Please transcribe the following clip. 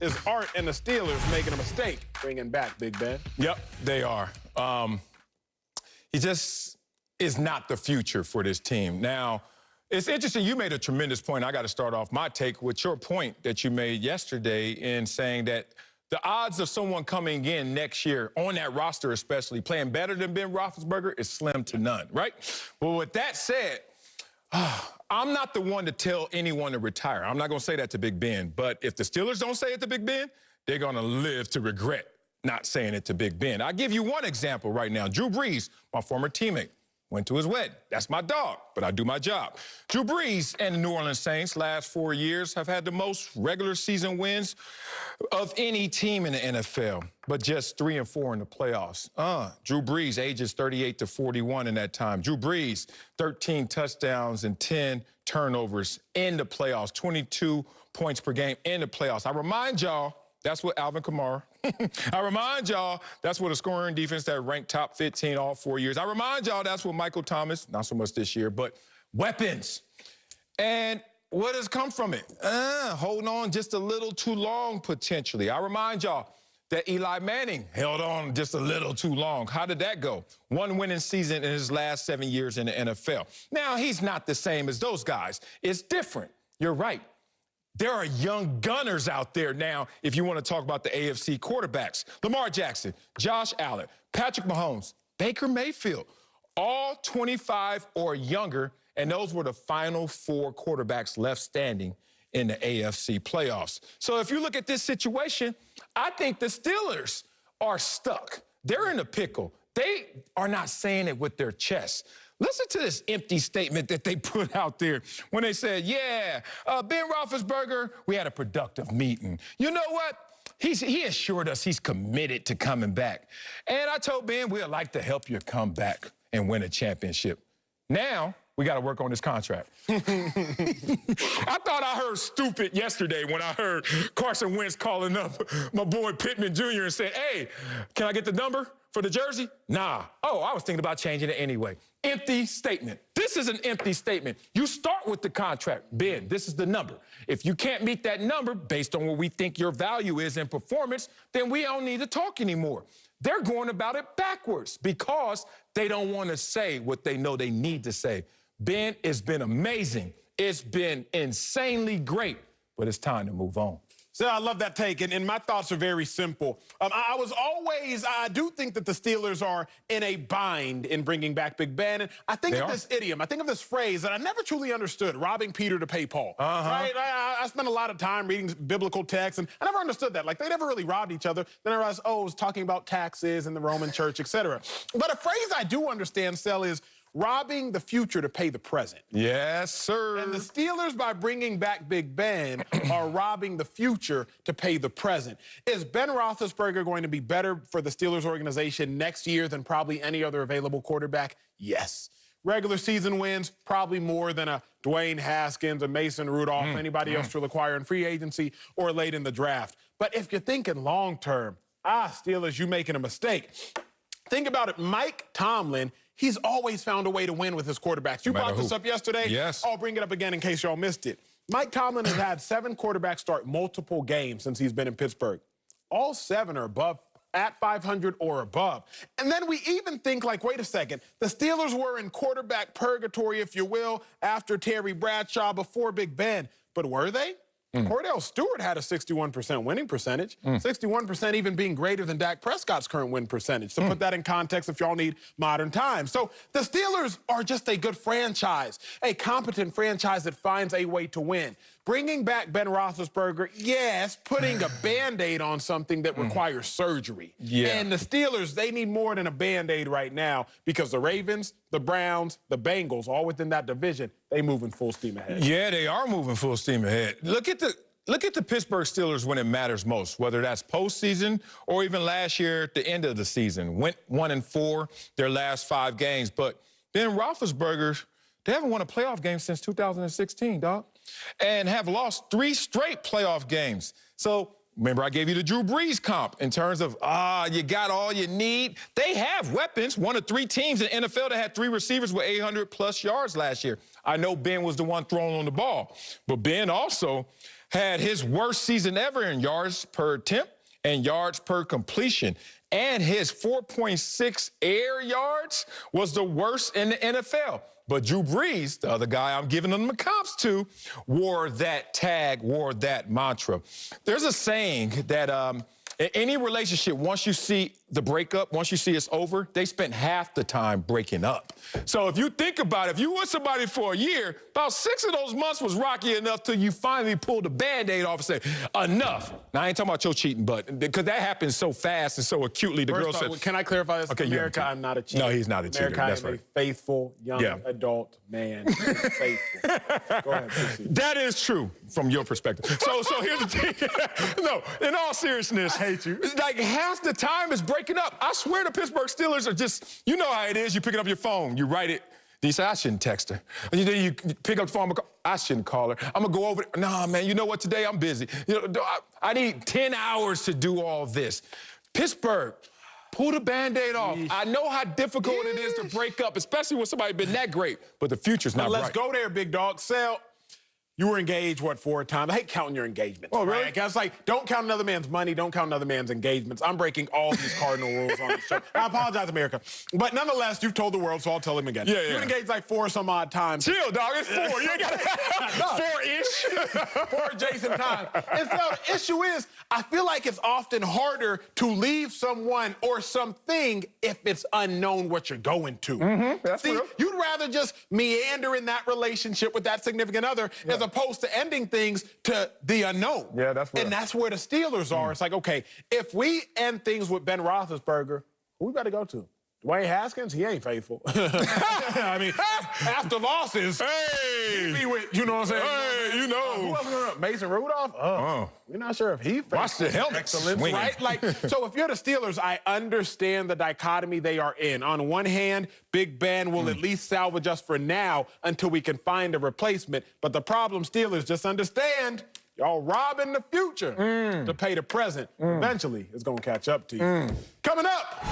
Is Art and the Steelers making a mistake bringing back Big Ben? Yep, they are. He just is not the future for this team. Now, it's interesting. You made a tremendous point. I got to start off my take with your point that you made yesterday in saying that the odds of someone coming in next year on that roster, especially playing better than Ben Roethlisberger, is slim to none, right? Well, with that said, I'm not the one to tell anyone to retire. I'm not going to say that to Big Ben. But if the Steelers don't say it to Big Ben, they're going to live to regret not saying it to Big Ben. I'll give you one example right now. Drew Brees, my former teammate, went to his wedding. That's my dog, but I do my job. Drew Brees and the New Orleans Saints last 4 years have had the most regular season wins of any team in the NFL, but just 3 and 4 in the playoffs. Drew Brees, ages 38 to 41 in that time. Drew Brees, 13 touchdowns and 10 turnovers in the playoffs, 22 points per game in the playoffs. I remind y'all, that's what Alvin Kamara. I remind y'all, that's what a scoring defense that ranked top 15 all 4 years. I remind y'all, that's what Michael Thomas, not so much this year, but weapons. And what has come from it? Holding on just a little too long, potentially. I remind y'all that Eli Manning held on just a little too long. How did that go? 1 winning season in his last 7 years in the NFL. Now, he's not the same as those guys. It's different. You're right. There are young gunners out there now, if you want to talk about the AFC quarterbacks. Lamar Jackson, Josh Allen, Patrick Mahomes, Baker Mayfield, all 25 or younger, and those were the final 4 quarterbacks left standing in the AFC playoffs. So if you look at this situation, I think the Steelers are stuck. They're in a pickle. They are not saying it with their chest. Listen to this empty statement that they put out there when they said, Ben Roethlisberger, we had a productive meeting. You know what? He assured us he's committed to coming back. And I told Ben, we'd like to help you come back and win a championship. Now, we got to work on this contract. I thought I heard stupid yesterday when I heard Carson Wentz calling up my boy Pittman Jr. and saying, hey, can I get the number for the jersey? Nah. Oh, I was thinking about changing it anyway. Empty statement. This is an empty statement. You start with the contract. Ben, this is the number. If you can't meet that number based on what we think your value is in performance, then we don't need to talk anymore. They're going about it backwards because they don't want to say what they know they need to say. Ben, it's been amazing. It's been insanely great, but it's time to move on. So I love that take, and my thoughts are very simple. I do think that the Steelers are in a bind in bringing back Big Ben. And I think of this idiom, I think of this phrase that I never truly understood, robbing Peter to pay Paul. Right? I spent a lot of time reading biblical texts, and I never understood that. Like, they never really robbed each other. Then I realized, it was talking about taxes and the Roman church, etc. But a phrase I do understand, Sel, is robbing the future to pay the present. Yes, sir. And the Steelers, by bringing back Big Ben, are robbing the future to pay the present. Is Ben Roethlisberger going to be better for the Steelers organization next year than probably any other available quarterback? Yes. Regular season wins, probably more than a Dwayne Haskins, a Mason Rudolph, anybody else to acquire in free agency or late in the draft. But if you're thinking long term, Steelers, you're making a mistake. Think about it. Mike Tomlin, he's always found a way to win with his quarterbacks. You brought this up yesterday. Yes. I'll bring it up again in case y'all missed it. Mike Tomlin has had 7 quarterbacks start multiple games since he's been in Pittsburgh. All 7 are above, at 500 or above. And then we even think, like, wait a second, the Steelers were in quarterback purgatory, if you will, after Terry Bradshaw, before Big Ben. But were they? Cordell Stewart had a 61% winning percentage, 61% even being greater than Dak Prescott's current win percentage. To put that in context, if y'all need modern times. So the Steelers are just a good franchise, a competent franchise that finds a way to win. Bringing back Ben Roethlisberger, yes, putting a Band-Aid on something that requires surgery. And the Steelers, they need more than a Band-Aid right now because the Ravens, the Browns, the Bengals, all within that division, they moving full steam ahead. Yeah, they are moving full steam ahead. Look at the Pittsburgh Steelers when it matters most, whether that's postseason or even last year at the end of the season. Went 1-4 their last 5 games. But Ben Roethlisberger, they haven't won a playoff game since 2016, dog, and have lost 3 straight playoff games. So remember, I gave you the Drew Brees comp in terms of, you got all you need. They have weapons. One of 3 teams in the NFL that had 3 receivers with 800-plus yards last year. I know Ben was the one throwing on the ball, but Ben also had his worst season ever in yards per attempt and yards per completion. And his 4.6 air yards was the worst in the NFL. But Drew Brees, the other guy I'm giving them the comps to, wore that tag, wore that mantra. There's a saying that in any relationship, once you see the breakup, once you see it's over, they spent half the time breaking up. So if you think about it, if you were with somebody for a year, about 6 of those months was rocky enough till you finally pulled the Band-Aid off and said, enough. Now, I ain't talking about your cheating, but because that happens so fast and so acutely, the girl said... Can I clarify this? Okay, America, I'm not a cheater. No, he's not a cheater. America, That's I'm right. a faithful, young adult man. He's faithful. Go ahead, proceed. That is true from your perspective. So here's the thing. No, in all seriousness, I hate you. Like half the time is breaking up. I swear the Pittsburgh Steelers are just, you know how it is. You pick up your phone, you write it. You say, I shouldn't text her. And then you pick up the phone, I shouldn't call her. I'm gonna go over there. Nah, man, you know what, today I'm busy. You know, I need 10 hours to do all this. Pittsburgh, pull the Band-Aid off. I know how difficult it is to break up, especially when somebody's been that great, but the future's not bright. Let's go there, big dog. Sal, you were engaged, what, 4 times? I hate counting your engagements. Oh, really? Right? It's like, don't count another man's money, don't count another man's engagements. I'm breaking all these cardinal rules on the show. I apologize, America. But nonetheless, you've told the world, so I'll tell him again. Yeah. You engaged like 4 some odd times. Chill, dog, it's 4. You ain't got 4-ish. 4 adjacent times. And so the issue is, I feel like it's often harder to leave someone or something if it's unknown what you're going to. That's See, real. you'd rather just meander in that relationship with that significant other as opposed to ending things to the unknown. Yeah, that's real. And that's where the Steelers are. It's like, okay, if we end things with Ben Roethlisberger, who we better go to? Dwayne Haskins, he ain't faithful. I mean, after losses, he be with, you know what I'm saying? Hey, you know. Who else gonna, Mason Rudolph? We're not sure if he faithful. Watch the helmet swinging. Right? Like, so if you're the Steelers, I understand the dichotomy they are in. On one hand, Big Ben will at least salvage us for now until we can find a replacement. But the problem, Steelers, just understand, y'all robbing the future to pay the present. Eventually, it's gonna catch up to you. Coming up,